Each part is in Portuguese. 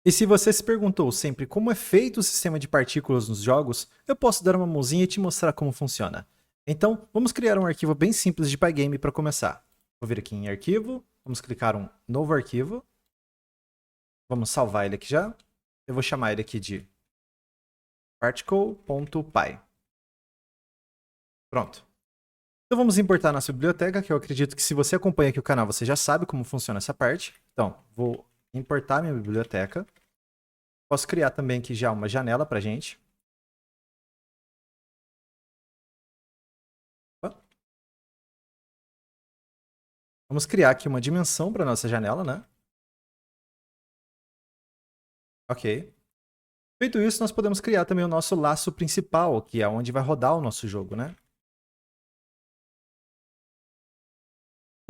E se você se perguntou sempre como é feito o sistema de partículas nos jogos, eu posso dar uma mãozinha e te mostrar como funciona. Então, vamos criar um arquivo bem simples de Pygame para começar. Vou vir aqui em arquivo, vamos clicar um novo arquivo. Vamos salvar ele aqui já. Eu vou chamar ele aqui de particle.py. Pronto. Então vamos importar nossa biblioteca, que eu acredito que se você acompanha aqui o canal, você já sabe como funciona essa parte. Então, vou importar minha biblioteca. Posso criar também aqui já uma janela para a gente. Vamos criar aqui uma dimensão para nossa janela, né? Ok. Feito isso, nós podemos criar também o nosso laço principal, que é onde vai rodar o nosso jogo, né?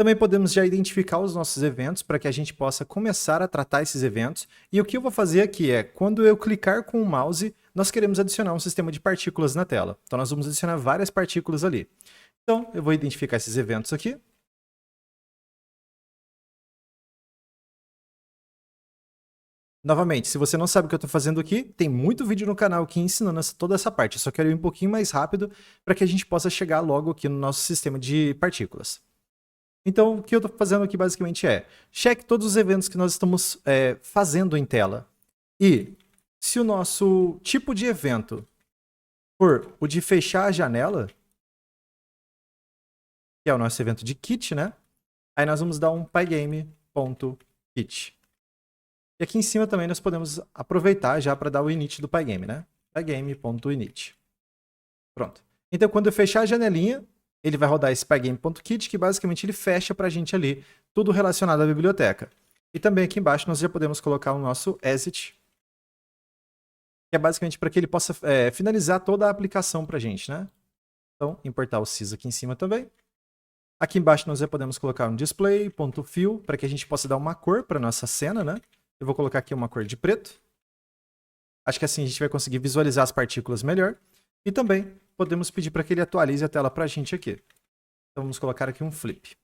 Também podemos já identificar os nossos eventos para que a gente possa começar a tratar esses eventos. E o que eu vou fazer aqui é, quando eu clicar com o mouse, nós queremos adicionar um sistema de partículas na tela. Então nós vamos adicionar várias partículas ali. Então eu vou identificar esses eventos aqui. Novamente, se você não sabe o que eu estou fazendo aqui, tem muito vídeo no canal aqui ensinando toda essa parte. Eu só quero ir um pouquinho mais rápido para que a gente possa chegar logo aqui no nosso sistema de partículas. Então, o que eu estou fazendo aqui basicamente é, cheque todos os eventos que nós estamos fazendo em tela. E se o nosso tipo de evento for o de fechar a janela, que é o nosso evento de kit, né? Aí nós vamos dar um pygame.kit. E aqui em cima também nós podemos aproveitar já para dar o init do pygame, né? pygame.init. Pronto. Então, quando eu fechar a janelinha, ele vai rodar esse pygame.kit, que basicamente ele fecha para a gente ali tudo relacionado à biblioteca. E também aqui embaixo nós já podemos colocar o nosso exit, que é basicamente para que ele possa finalizar toda a aplicação para a gente, né? Então, importar o sys aqui em cima também. Aqui embaixo nós já podemos colocar um display.fill, para que a gente possa dar uma cor para nossa cena, né? Eu vou colocar aqui uma cor de preto. Acho que assim a gente vai conseguir visualizar as partículas melhor. E também podemos pedir para que ele atualize a tela para a gente aqui. Então vamos colocar aqui um flip.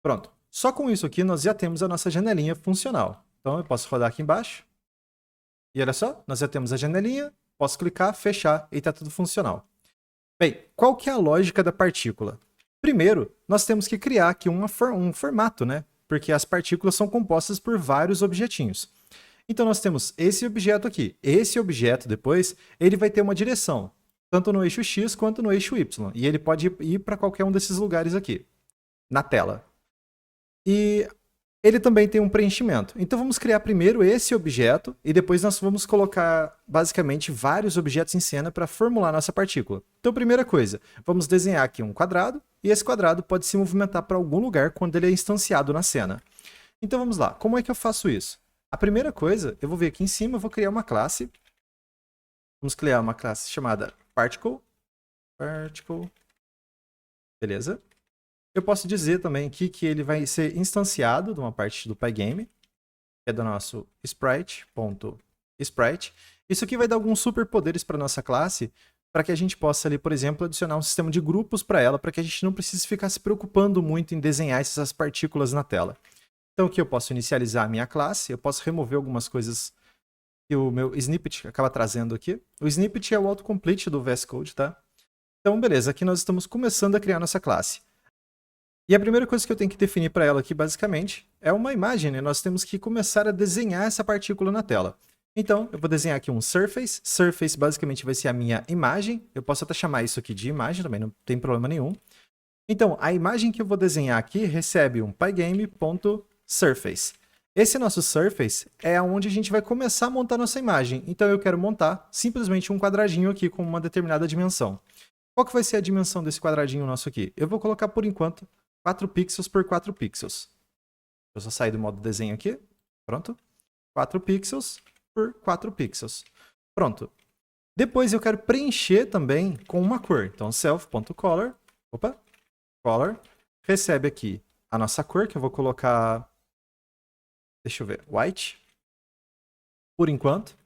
Pronto. Só com isso aqui nós já temos a nossa janelinha funcional. Então eu posso rodar aqui embaixo. E olha só, nós já temos a janelinha. Posso clicar, fechar e está tudo funcional. Bem, qual que é a lógica da partícula? Primeiro, nós temos que criar aqui um formato, né? Porque as partículas são compostas por vários objetinhos. Então nós temos esse objeto aqui. Esse objeto depois, ele vai ter uma direção, tanto no eixo X quanto no eixo Y. E ele pode ir para qualquer um desses lugares aqui, na tela. E ele também tem um preenchimento. Então vamos criar primeiro esse objeto e depois nós vamos colocar basicamente vários objetos em cena para formular nossa partícula. Então primeira coisa, vamos desenhar aqui um quadrado e esse quadrado pode se movimentar para algum lugar quando ele é instanciado na cena. Então vamos lá, como é que eu faço isso? A primeira coisa, eu vou vir aqui em cima, vou criar uma classe. Vamos criar uma classe chamada particle. Beleza. Eu posso dizer também aqui que ele vai ser instanciado de uma parte do Pygame, que é do nosso sprite.sprite. Isso aqui vai dar alguns superpoderes para nossa classe, para que a gente possa ali, por exemplo, adicionar um sistema de grupos para ela, para que a gente não precise ficar se preocupando muito em desenhar essas partículas na tela. Então aqui eu posso inicializar a minha classe, eu posso remover algumas coisas que o meu snippet acaba trazendo aqui. O snippet é o autocomplete do VS Code, tá? Então beleza, aqui nós estamos começando a criar nossa classe. E a primeira coisa que eu tenho que definir para ela aqui, basicamente, é uma imagem, né? Nós temos que começar a desenhar essa partícula na tela. Então, eu vou desenhar aqui um surface. Surface, basicamente, vai ser a minha imagem. Eu posso até chamar isso aqui de imagem também, não tem problema nenhum. Então, a imagem que eu vou desenhar aqui recebe um pygame.surface. Esse nosso surface é onde a gente vai começar a montar nossa imagem. Então, eu quero montar simplesmente um quadradinho aqui com uma determinada dimensão. Qual que vai ser a dimensão desse quadradinho nosso aqui? Eu vou colocar, por enquanto, 4 pixels por 4 pixels. Eu só sair do modo desenho aqui. Pronto. 4 pixels por 4 pixels. Pronto. Depois eu quero preencher também com uma cor. Então, self.color. Opa. Color. Recebe aqui a nossa cor, que eu vou colocar... Deixa eu ver. White. Por enquanto.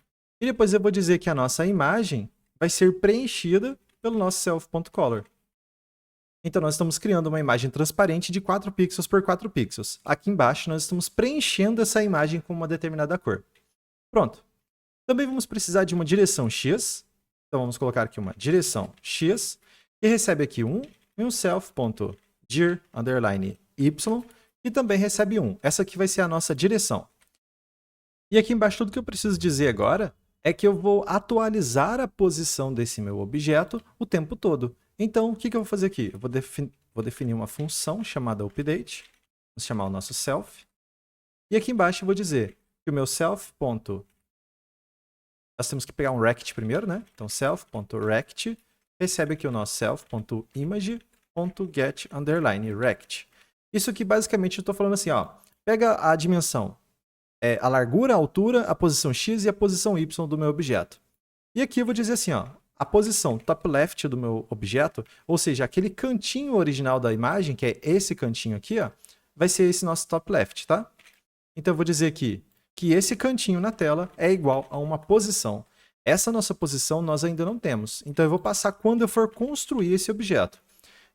E depois eu vou dizer que a nossa imagem vai ser preenchida pelo nosso self.color. Então, nós estamos criando uma imagem transparente de 4 pixels por 4 pixels. Aqui embaixo, nós estamos preenchendo essa imagem com uma determinada cor. Pronto. Também vamos precisar de uma direção x. Então vamos colocar aqui uma direção x, que recebe aqui 1 e um self.dir_y, e também recebe 1. Essa aqui vai ser a nossa direção. E aqui embaixo tudo que eu preciso dizer agora é que eu vou atualizar a posição desse meu objeto o tempo todo. Então, o que eu vou fazer aqui? Eu vou definir uma função chamada update. Vamos chamar o nosso self. E aqui embaixo eu vou dizer que o meu self. Nós temos que pegar um rect primeiro, né? Então, self.rect recebe aqui o nosso self.image.get_rect. Isso aqui basicamente eu estou falando assim, ó. Pega a dimensão, a largura, a altura, a posição x e a posição y do meu objeto. E aqui eu vou dizer assim, ó. A posição top left do meu objeto, ou seja, aquele cantinho original da imagem, que é esse cantinho aqui, ó, vai ser esse nosso top left, tá? Então eu vou dizer aqui que esse cantinho na tela é igual a uma posição. Essa nossa posição nós ainda não temos. Então eu vou passar quando eu for construir esse objeto.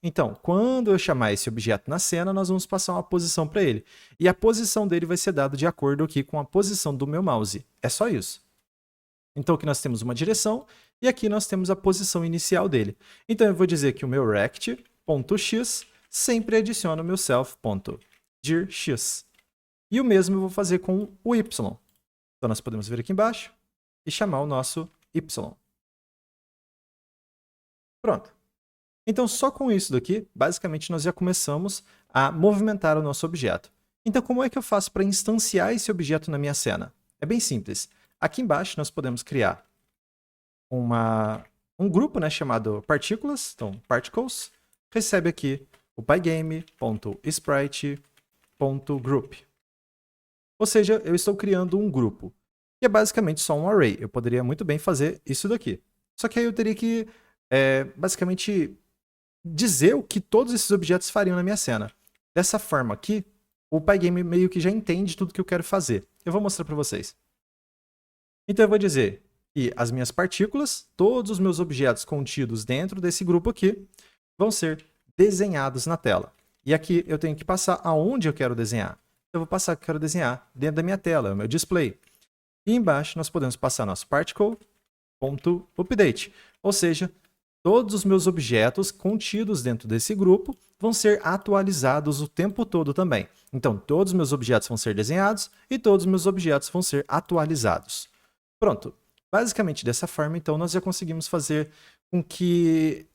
Então, quando eu chamar esse objeto na cena, nós vamos passar uma posição para ele. E a posição dele vai ser dada de acordo aqui com a posição do meu mouse. É só isso. Então aqui nós temos uma direção e aqui nós temos a posição inicial dele. Então eu vou dizer que o meu rect.x sempre adiciona o meu self.dirX. E o mesmo eu vou fazer com o y. Então nós podemos vir aqui embaixo e chamar o nosso y. Pronto. Então só com isso daqui, basicamente nós já começamos a movimentar o nosso objeto. Então como é que eu faço para instanciar esse objeto na minha cena? É bem simples. Aqui embaixo nós podemos criar um grupo, né, chamado partículas, então particles, recebe aqui o pygame.sprite.group. Ou seja, eu estou criando um grupo, que é basicamente só um array. Eu poderia muito bem fazer isso daqui. Só que aí eu teria que, basicamente, dizer o que todos esses objetos fariam na minha cena. Dessa forma aqui, o Pygame meio que já entende tudo que eu quero fazer. Eu vou mostrar para vocês. Então eu vou dizer que as minhas partículas, todos os meus objetos contidos dentro desse grupo aqui, vão ser desenhados na tela. E aqui eu tenho que passar aonde eu quero desenhar. Eu vou passar que eu quero desenhar dentro da minha tela, o meu display. E embaixo nós podemos passar nosso particle.update, ou seja, todos os meus objetos contidos dentro desse grupo vão ser atualizados o tempo todo também. Então, todos os meus objetos vão ser desenhados e todos os meus objetos vão ser atualizados. Pronto. Basicamente, dessa forma, então, nós já conseguimos fazer com que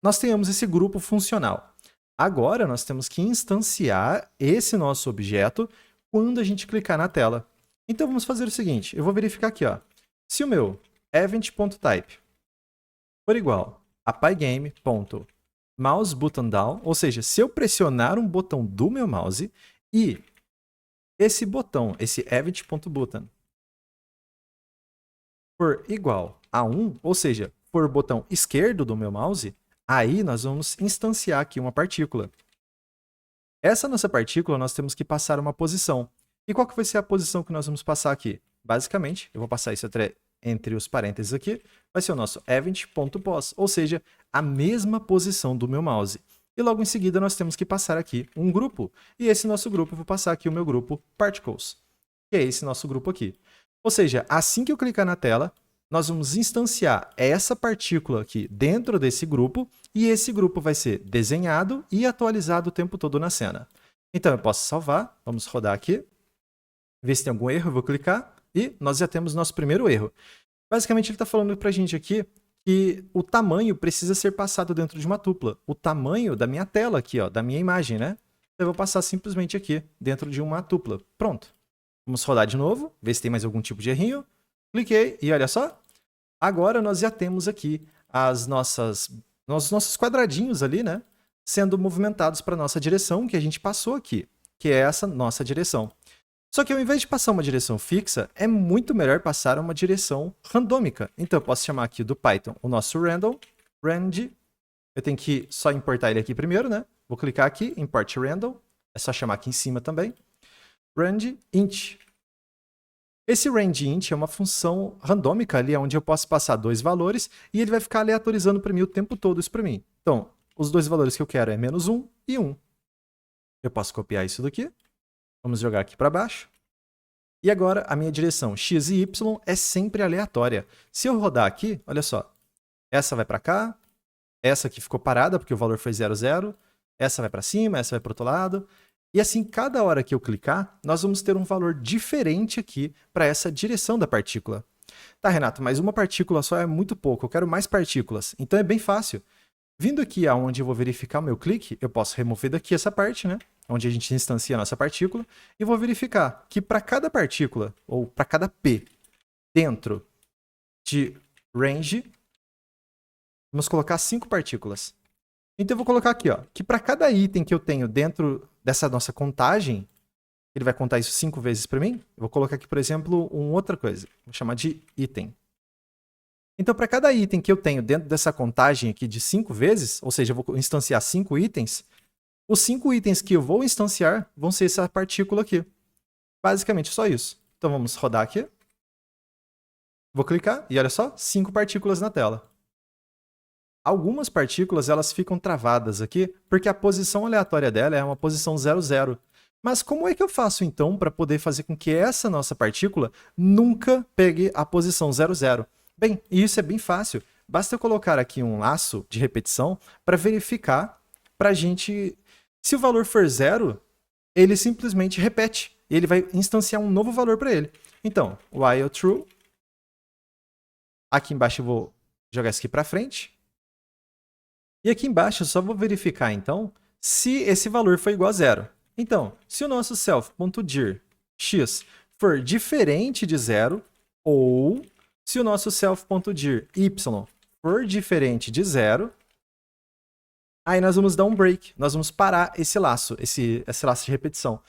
nós tenhamos esse grupo funcional. Agora, nós temos que instanciar esse nosso objeto quando a gente clicar na tela. Então, vamos fazer o seguinte. Eu vou verificar aqui, ó. Se o meu event.type for igual a pygame.mouseButtonDown, ou seja, se eu pressionar um botão do meu mouse e esse botão, esse event.button, for igual a 1, ou seja, for o botão esquerdo do meu mouse, aí nós vamos instanciar aqui uma partícula. Essa nossa partícula nós temos que passar uma posição. E qual que vai ser a posição que nós vamos passar aqui? Basicamente, eu vou passar isso entre os parênteses aqui, vai ser o nosso event.pos, ou seja, a mesma posição do meu mouse. E logo em seguida nós temos que passar aqui um grupo. E esse nosso grupo, eu vou passar aqui o meu grupo particles, que é esse nosso grupo aqui. Ou seja, assim que eu clicar na tela, nós vamos instanciar essa partícula aqui dentro desse grupo e esse grupo vai ser desenhado e atualizado o tempo todo na cena. Então eu posso salvar, vamos rodar aqui, ver se tem algum erro, eu vou clicar e nós já temos nosso primeiro erro. Basicamente ele está falando para a gente aqui que o tamanho precisa ser passado dentro de uma tupla. O tamanho da minha tela aqui, ó, da minha imagem, né? Eu vou passar simplesmente aqui dentro de uma tupla. Pronto. Vamos rodar de novo, ver se tem mais algum tipo de errinho. Cliquei e olha só. Agora nós já temos aqui os nossos quadradinhos ali, né? Sendo movimentados para a nossa direção que a gente passou aqui, que é essa nossa direção. Só que ao invés de passar uma direção fixa, é muito melhor passar uma direção randômica. Então eu posso chamar aqui do Python o nosso random, rand. Eu tenho que só importar ele aqui primeiro, né? Vou clicar aqui, import random. É só chamar aqui em cima também. Rand_int. Esse rand_int é uma função randômica ali, onde eu posso passar dois valores e ele vai ficar aleatorizando para mim o tempo todo isso para mim. Então, os dois valores que eu quero é -1 e 1. Eu posso copiar isso daqui. Vamos jogar aqui para baixo. E agora a minha direção x e y é sempre aleatória. Se eu rodar aqui, olha só, essa vai para cá, essa aqui ficou parada porque o valor foi 0, 0, essa vai para cima, essa vai para o outro lado. E assim, cada hora que eu clicar, nós vamos ter um valor diferente aqui para essa direção da partícula. Tá, Renato, mas uma partícula só é muito pouco, eu quero mais partículas. Então é bem fácil. Vindo aqui aonde eu vou verificar o meu clique, eu posso remover daqui essa parte, né? Onde a gente instancia a nossa partícula, e vou verificar que para cada partícula, ou para cada P, dentro de range, vamos colocar 5 partículas. Então eu vou colocar aqui, ó, que para cada item que eu tenho dentro dessa nossa contagem, ele vai contar isso 5 vezes para mim. Eu vou colocar aqui, por exemplo, uma outra coisa. Vou chamar de item. Então, para cada item que eu tenho dentro dessa contagem aqui de 5 vezes, ou seja, eu vou instanciar 5 itens, os 5 itens que eu vou instanciar vão ser essa partícula aqui. Basicamente só isso. Então vamos rodar aqui. Vou clicar e olha só, 5 partículas na tela. Algumas partículas elas ficam travadas aqui porque a posição aleatória dela é uma posição 0, 0. Mas como é que eu faço então para poder fazer com que essa nossa partícula nunca pegue a posição 0, 0? Bem, isso é bem fácil. Basta eu colocar aqui um laço de repetição para verificar para a gente... Se o valor for 0, ele simplesmente repete. E ele vai instanciar um novo valor para ele. Então, while true. Aqui embaixo eu vou jogar isso aqui para frente. E aqui embaixo eu só vou verificar, então, se esse valor for igual a 0. Então, se o nosso self.dir x for diferente de 0, ou se o nosso self.dir y for diferente de 0, aí nós vamos dar um break, nós vamos parar esse laço, esse laço de repetição.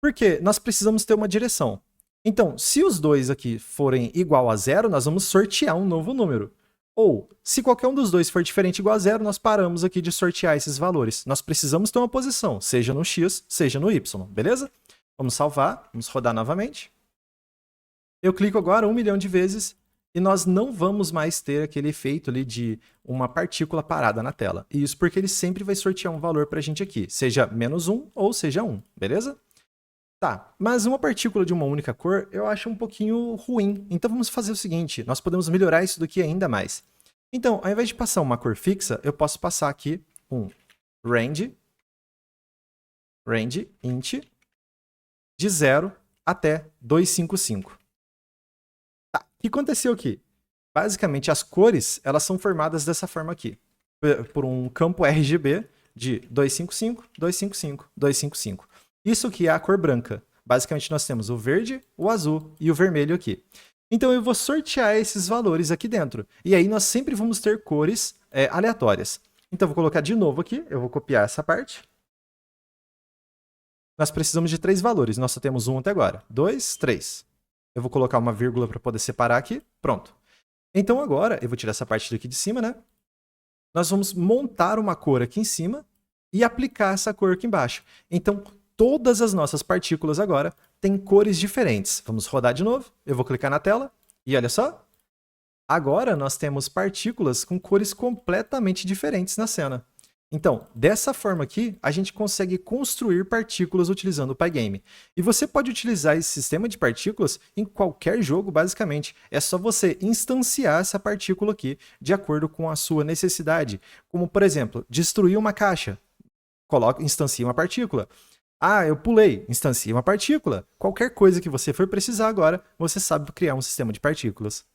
Porque nós precisamos ter uma direção. Então, se os dois aqui forem igual a 0, nós vamos sortear um novo número. Ou, se qualquer um dos dois for diferente igual a 0, nós paramos aqui de sortear esses valores. Nós precisamos ter uma posição, seja no x, seja no y, beleza? Vamos salvar, vamos rodar novamente. Eu clico agora 1 milhão de vezes e nós não vamos mais ter aquele efeito ali de uma partícula parada na tela. E isso porque ele sempre vai sortear um valor para a gente aqui, seja -1 ou seja 1, beleza? Tá, mas uma partícula de uma única cor eu acho um pouquinho ruim. Então vamos fazer o seguinte, nós podemos melhorar isso daqui ainda mais. Então, ao invés de passar uma cor fixa, eu posso passar aqui um range int de 0 até 255. Tá, o que aconteceu aqui? Basicamente, as cores elas são formadas dessa forma aqui, por um campo RGB de 255, 255, 255. Isso aqui é a cor branca. Basicamente, nós temos o verde, o azul e o vermelho aqui. Então, eu vou sortear esses valores aqui dentro. E aí, nós sempre vamos ter cores aleatórias. Então, eu vou colocar de novo aqui. Eu vou copiar essa parte. Nós precisamos de 3 valores. Nós só temos 1 até agora. 2, 3. Eu vou colocar uma vírgula para poder separar aqui. Pronto. Então, agora, eu vou tirar essa parte daqui de cima, né? Nós vamos montar uma cor aqui em cima e aplicar essa cor aqui embaixo. Então, todas as nossas partículas agora têm cores diferentes. Vamos rodar de novo. Eu vou clicar na tela e olha só. Agora nós temos partículas com cores completamente diferentes na cena. Então, dessa forma aqui, a gente consegue construir partículas utilizando o Pygame. E você pode utilizar esse sistema de partículas em qualquer jogo, basicamente. É só você instanciar essa partícula aqui de acordo com a sua necessidade. Como, por exemplo, destruir uma caixa. Instancia uma partícula. Ah, eu pulei, instancia uma partícula. Qualquer coisa que você for precisar agora, você sabe criar um sistema de partículas.